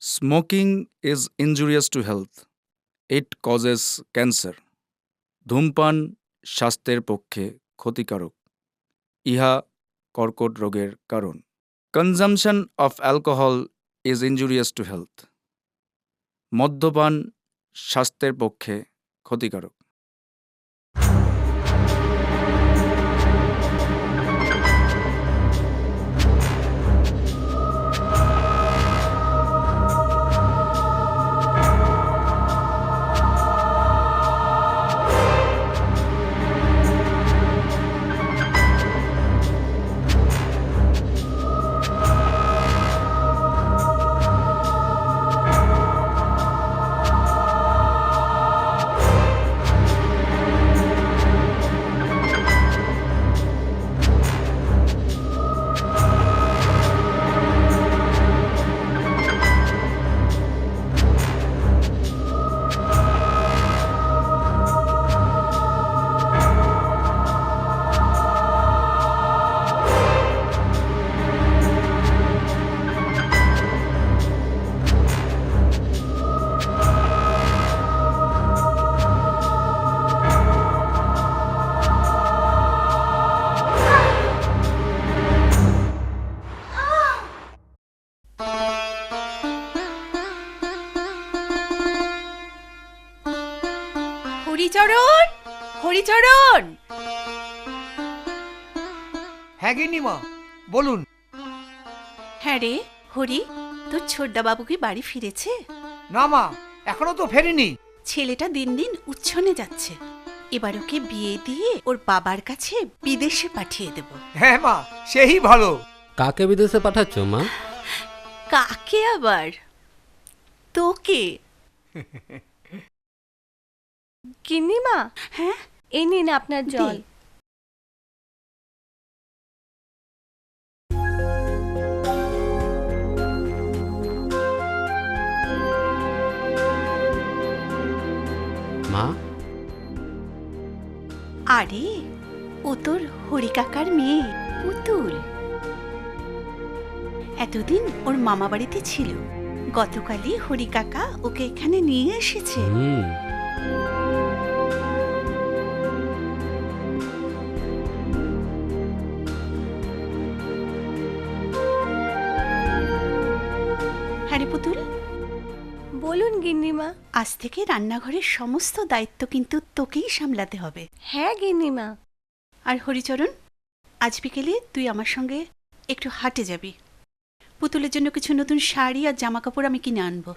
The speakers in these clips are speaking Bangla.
Smoking is injurious to health. It causes cancer. ধূমপান স্বাস্থ্যের পক্ষে ক্ষতিকারক। ইহা কর্কট রোগের কারণ। Consumption of alcohol is injurious to health. মদ্যপান স্বাস্থ্যের পক্ষে ক্ষতিকারক। হরিচরণ, হরিচরণ। হ্যাঁ গিন্নিমা, বলুন। হ্যাঁ রে হরি, তোর ছোটদা বাবু কি বাড়ি ফিরেছে? না মা, এখনো তো ফেরেনি। ছেলেটা দিন দিন উচ্ছনে যাচ্ছে। এবার ওকে বিয়ে দিয়ে ওর বাবার কাছে বিদেশে পাঠিয়ে দেব। হ্যাঁ মা, সেই ভালো। কাকে বিদেশে পাঠাচ্ছ মা? কাকে আবার? তোকে। গিন্নিমা, হ্যাঁ, এই নিন আপনার জল। মা, আরে ও তোর হরি কাকার মেয়ে পুতুল। এতদিন ওর মামা বাড়িতে ছিল। গতকালই হরি কাকা ওকে এখানে নিয়ে এসেছে। হ্যাঁ রে পুতুল, বলুন গিন্নিমা। আজ থেকে রান্নাঘরের সমস্ত দায়িত্ব কিন্তু তোকেই সামলাতে হবে। হ্যাঁ গিন্নিমা। আর হরিচরণ, আজ বিকেলে তুই আমার সঙ্গে একটু হাটে যাবি। পুতুলের জন্য কিছু নতুন শাড়ি আর জামা কাপড় আমি কিনে আনবো।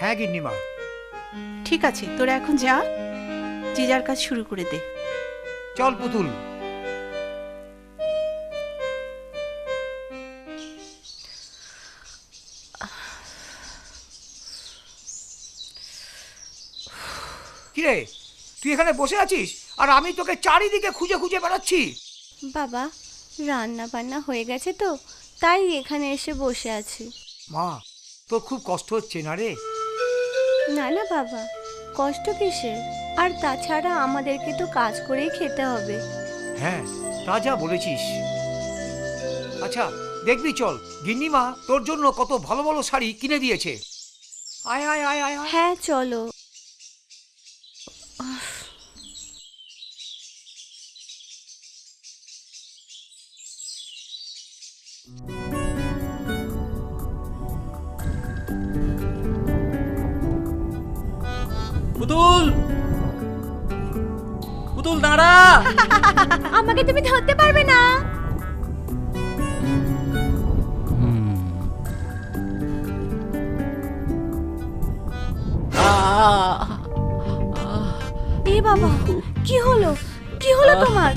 হ্যাঁ গিন্নিমা। ঠিক আছে, তোরা এখন যা, যে যার কাজ শুরু করে দে। চল পুতুল। কিরে, তুই এখানে বসে আছিস আর আমি তোকে চারিদিকে খুঁজে খুঁজে বেড়াচ্ছি। বাবা, রান্না বান্না হয়ে গেছে তো, তাই এখানে এসে বসে আছি। মা, তোর খুব কষ্ট হচ্ছে না রে? না না বাবা, কষ্ট কিসের? আর তাছাড়া আমাদেরকে তো কাজ করেই খেতে হবে। হ্যাঁ, তা যা বলেছিস। আচ্ছা দেখবি, চল, গিন্নিমা তোর জন্য কত ভালো ভালো শাড়ি কিনে দিয়েছে। আয় আয় আয় আয় আয়। হ্যাঁ চলো। পুতুল, পুতুল দাঁড়া। আমাকে তুমি ধরতে পারবে না। এ বাবা, কি হলো? কি হলো তোমার?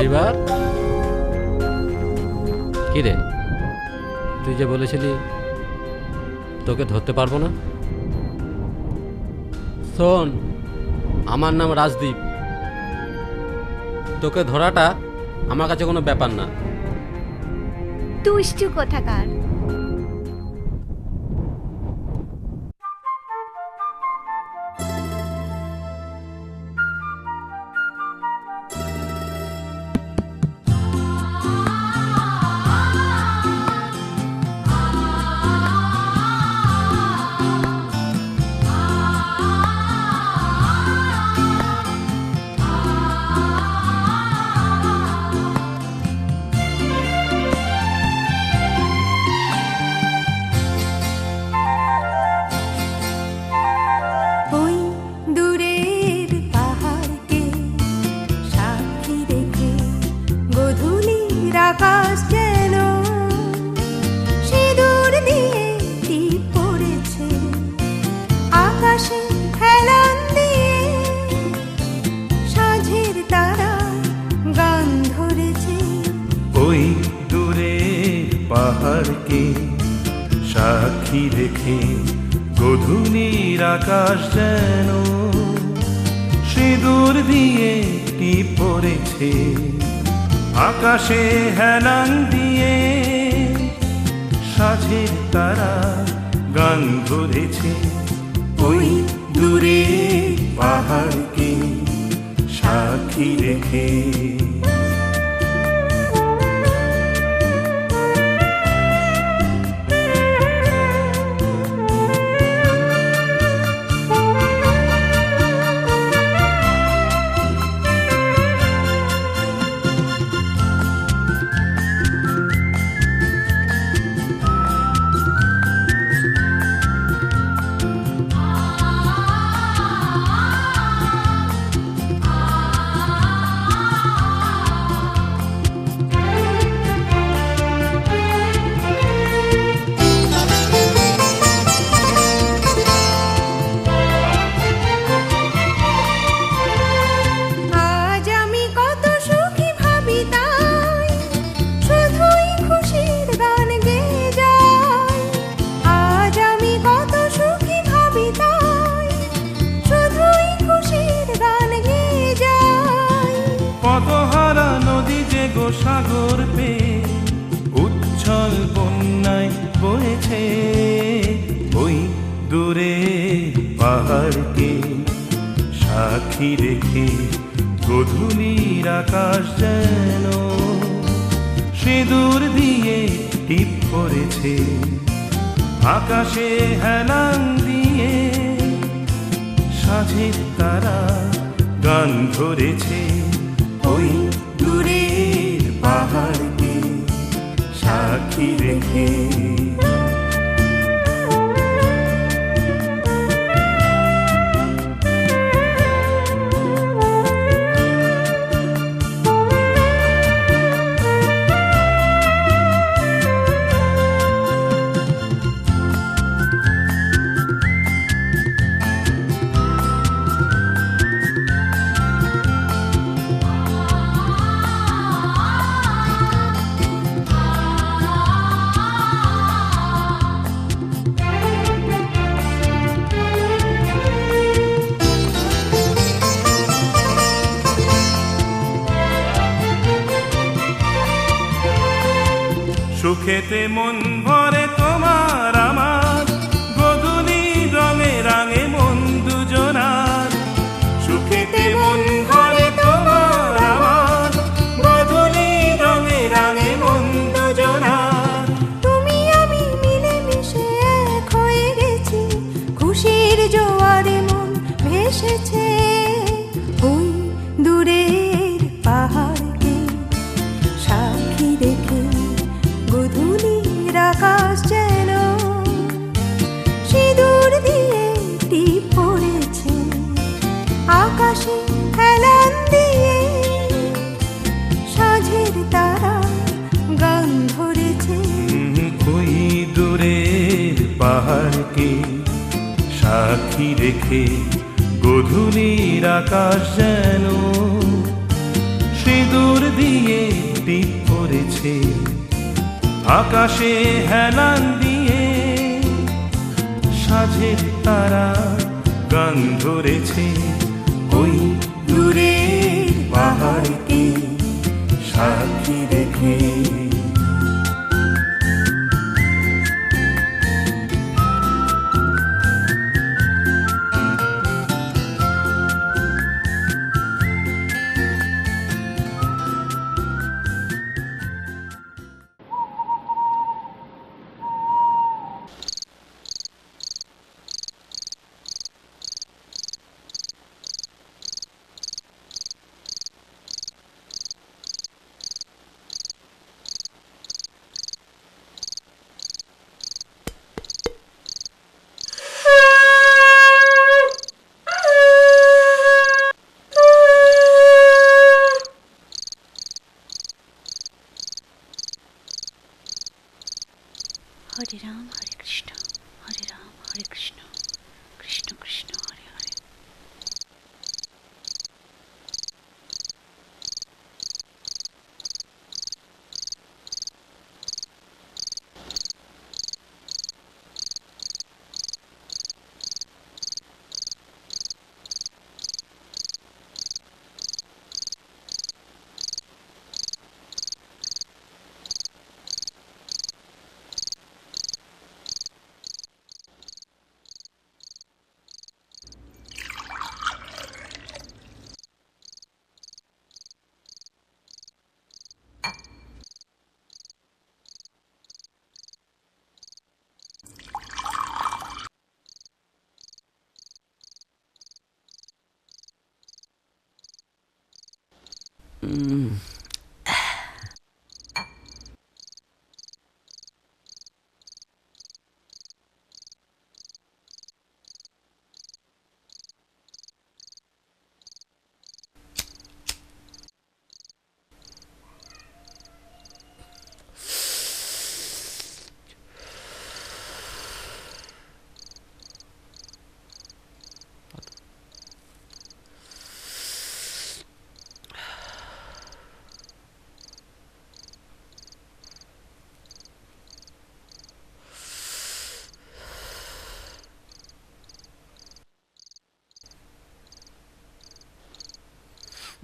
এবার কি রে, তুই যে বলেছিলি তোকে ধরতে পারবো না। শোন, আমার নাম রাজদীপ। তোকে ধরাটা আমার কাছে কোনো ব্যাপার না। দুষ্টু কোথাকার। সাক্ষী রেখে গধূলির আকাশ যেন সিঁদুর দিয়ে টিপ পড়েছে, আকাশে হেলান দিয়ে সাঝের তারা গান ধরেছে। ওই দূরে পাহাড়কে সাক্ষী রেখে। সাগর পে উচ্ছল বন্যায় বয়েছে, ওই দূরে পাহাড়কে সাক্ষী রেখে গধূলির আকাশ যেন সিঁদুর দিয়ে টিপ পড়েছে, আকাশে হেলান দিয়ে সাঝের তারা গান ধরেছে। ওই দূরের পাহাড়কে সাক্ষী রেখে। সুখেতে মন ভরে তোমার আমার, গধূলি রঙে রাঙে মন দুজনার। সুখেতে মন ভরে তোমার আমার, গধূলি রঙে রাঙে মন দুজনার। তুমি আমি মিলে মিশে এক হয়ে গেছি, খুশির জোয়ারে মন ভেসেছে। ওই দূরের পাহাড়কে সাক্ষী রেখে গধূলির আকাশ যেন সিঁদুর দিয়ে টিপ পড়েছে, আকাশে হেলান দিয়ে সাঝের তারা গান ধরেছে। ওই দূরের পাহাড়কে সাক্ষী রেখে গধূলির আকাশ যেন সিঁদুর দিয়ে টিপ পড়েছে, আকাশে হেলান দিয়ে সাঝের তারা গান ধরেছে। ওই দূরের পাহাড়কে সাক্ষী রেখে। হরে রাম হরে কৃষ্ণ, হরে রাম হরে কৃষ্ণ, কৃষ্ণ কৃষ্ণ হরে হরে।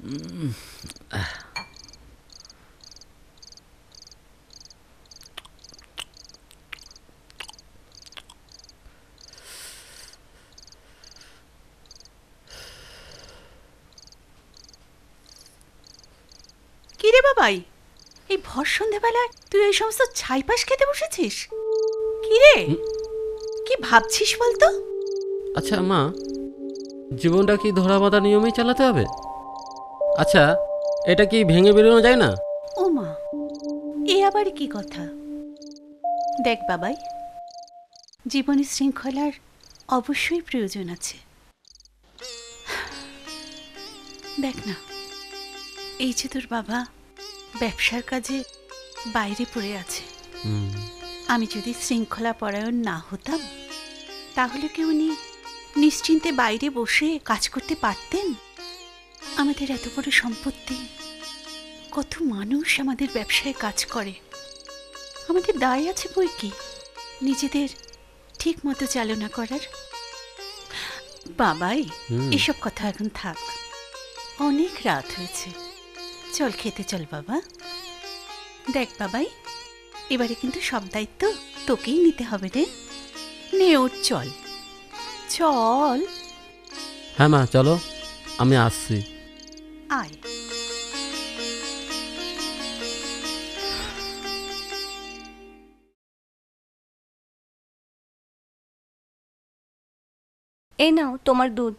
কি রে বাবাই, এই ভর সন্ধেবেলায় তুই এই সমস্ত ছাইপাশ খেতে বসেছিস? কি রে, কি ভাবছিস বলতো? আচ্ছা মা, জীবনটা কি ধরা বাঁধা নিয়মেই চালাতে হবে? আচ্ছা, এটা কি ভেঙে বেরোনো যায় না? ও মা, এ আবার কি কথা? দেখ বাবাই, জীবনে শৃঙ্খলার অবশ্যই প্রয়োজন আছে। দেখ না, এই যে তোর বাবা ব্যবসার কাজে বাইরে পড়ে আছে, আমি যদি শৃঙ্খলা পরায়ণ না হতাম তাহলে কি উনি নিশ্চিন্তে বাইরে বসে কাজ করতে পারতেন? আমাদের এত বড় সম্পত্তি, কত মানুষ আমাদের ব্যবসায় কাজ করে, আমাদের দায় আছে বই কি নিজেদের ঠিক মতো চালনা করার। বাবাই, এসব কথা এখন থাক, অনেক রাত হয়েছে, চল খেতে চল বাবা। দেখ বাবাই, এবারে কিন্তু সব দায়িত্ব তোকেই নিতে হবে রে। নে ওঠ, চল চল। হ্যাঁ মা, চলো, আমি আসছি। আয়। এই নাও তোমার দুধ।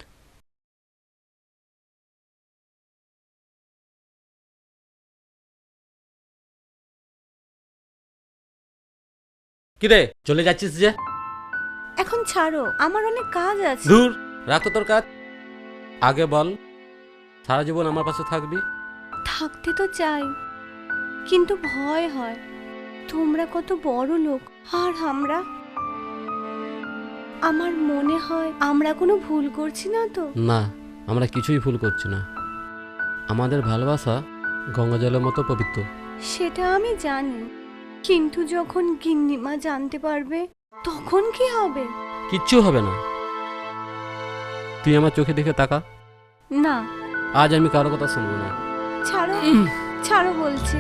কিরে, চলে যাচ্ছিস যে? এখন ছাড়ো, আমার অনেক কাজ আছে। দূর, রাখ তো তোর কাজ। আগে বল, সারা জীবন আমার পাশে থাকবি? থাকতে তো চাই, কিন্তু ভয় হয়। তোমরা কত বড় লোক আর আমরা, আমার মনে হয় আমরা কোনো ভুল করছি না তো? না, আমরা কিছুই ভুল করছি না। আমাদের ভালোবাসা গঙ্গা জলের মতো পবিত্র। সেটা আমি জানি, কিন্তু যখন গিন্নিমা জানতে পারবে তখন কি হবে? কিচ্ছু হবে না। তুই আমার চোখে দেখে তাকা। না, আজ আমি কারো কথা শুনবো না। ছাড়ো, ছাড়ো বলছি।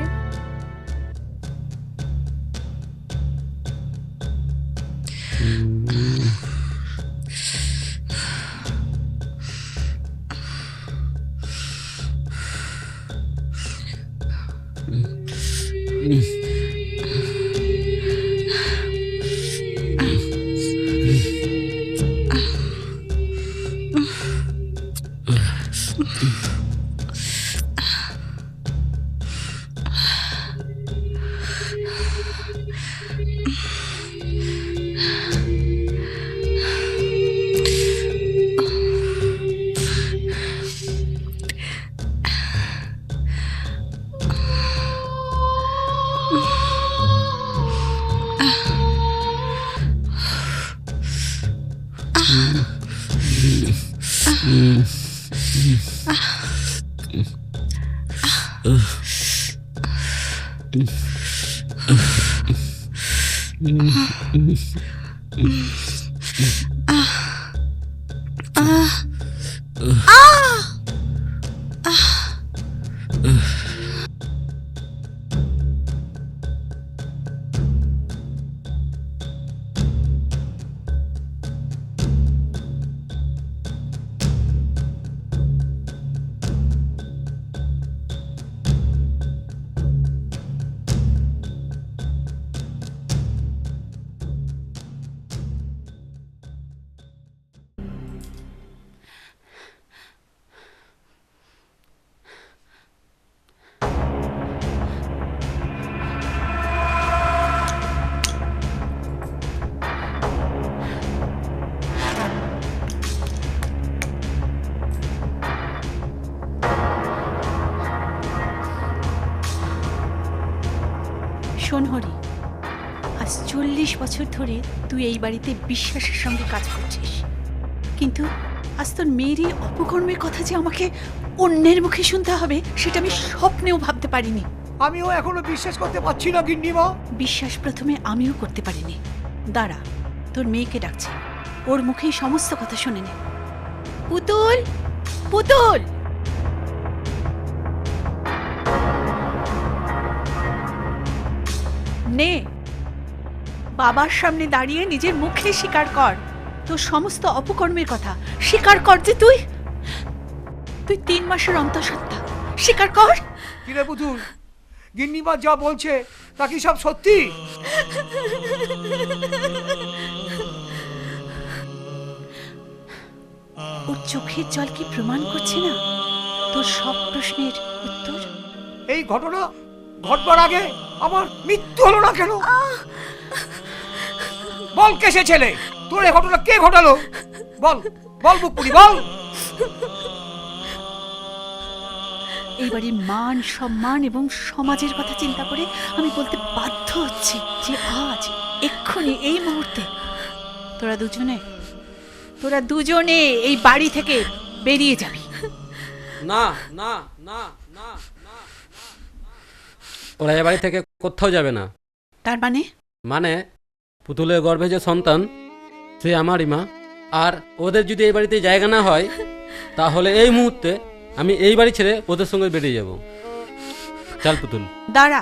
শোন হরি, আজ 40 বছর ধরে তুই এই বাড়িতে বিশ্বাসের সঙ্গে কাজ করছিস, কিন্তু আজ তোর মেয়েরই অপকর্মের কথা যে আমাকে অন্যের মুখে শুনতে হবে সেটা আমি স্বপ্নেও ভাবতে পারিনি। আমিও এখনো বিশ্বাস করতে পারছি না গিন্নিমা। বিশ্বাস প্রথমে আমিও করতে পারিনি। দাঁড়া, তোর মেয়েকে ডাকছে, ওর মুখেই সমস্ত কথা শুনে নে। পুতুল, পুতুল! নে, বাবার সামনে দাঁড়িয়ে নিজের মুখে স্বীকার কর তোর সমস্ত অপকর্মের কথা। স্বীকার কর যে তুই 3 মাসের অন্তঃসত্ত্বা। স্বীকার কর। কিরে পুতুল, গিন্নিমা যা বলছে তা কি সব সত্যি? ওর চোখের জল কি প্রমাণ করছে না তোর সব প্রশ্নের উত্তর? এই ঘটনা ঘটবার আগে আমার মৃত্যু হলো না কেন? বল কে সে ছেলে? তোর এই ঘটনা কে ঘটালো? বল বল বুকপুরি বল। এই বাড়ির মান সম্মান এবং সমাজের কথা চিন্তা করে আমি বলতে বাধ্য হচ্ছি যে আজ এক্ষুনি এই মুহূর্তে তোরা দুজনে এই বাড়ি থেকে বেরিয়ে যাবি। না না না না না, ওরা এ বাড়ি থেকে কোথাও যাবে না। তার মানে? মানে পুতুলের গর্ভে যে সন্তান সে আমারই মা, আর ওদের যদি এই বাড়িতে জায়গা না হয় তাহলে এই মুহূর্তে আমি এই বাড়ি ছেড়ে ওদের সঙ্গে বেরিয়ে যাব। চল পুতুল। দাঁড়া,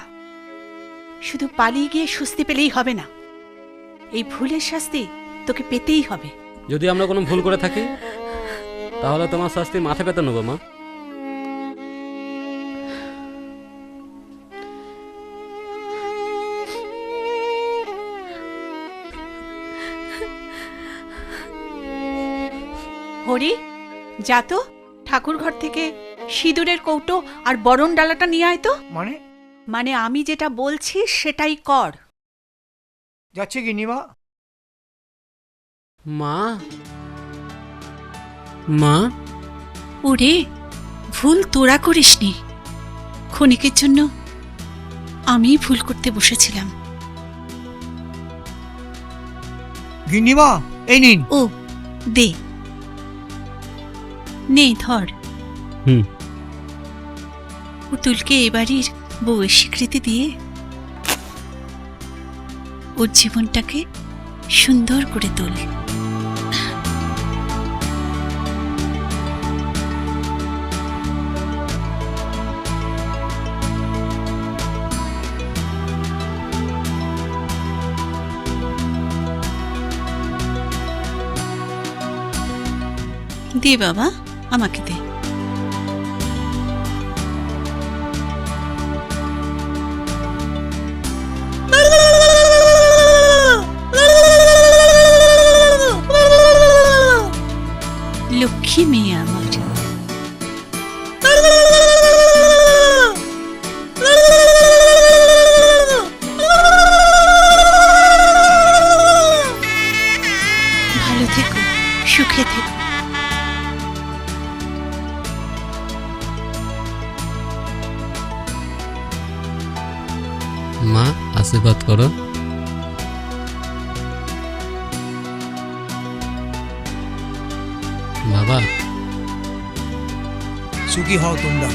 শুধু পালিয়ে গিয়ে স্বস্তি পেলেই হবে না, এই ভুলের শাস্তি তোকে পেতেই হবে। যদি আমরা কোনো ভুল করে থাকি তাহলে তোমার শাস্তি মাথা পেতে নেবো মা। হরি, যা তো ঠাকুর ঘর থেকে সিঁদুরের কৌটো আর বরণ ডালাটা নিয়ে আয় তো। মানে আমি যেটা বলছি সেটাই কর। যাচ্ছে গিন্নিমা। মা মা, ওরে, ভুল তোরা করিসনি, ক্ষণিকের জন্য আমি ভুল করতে বসেছিলাম। গিন্নিমা এই নিন। ও দে, নে ধর। হুম। পুতুলকে এ বাড়ির বউয়ের স্বীকৃতি দিয়ে ওর জীবনটাকে সুন্দর করে তোল। দে বাবা, আমাকে দে। লক্ষ্মী মেয়ে আমার। ভালো থেকো, সুখে থেকো। মা আশীর্বাদ করো। বাবা, সুখী হও তোমরা।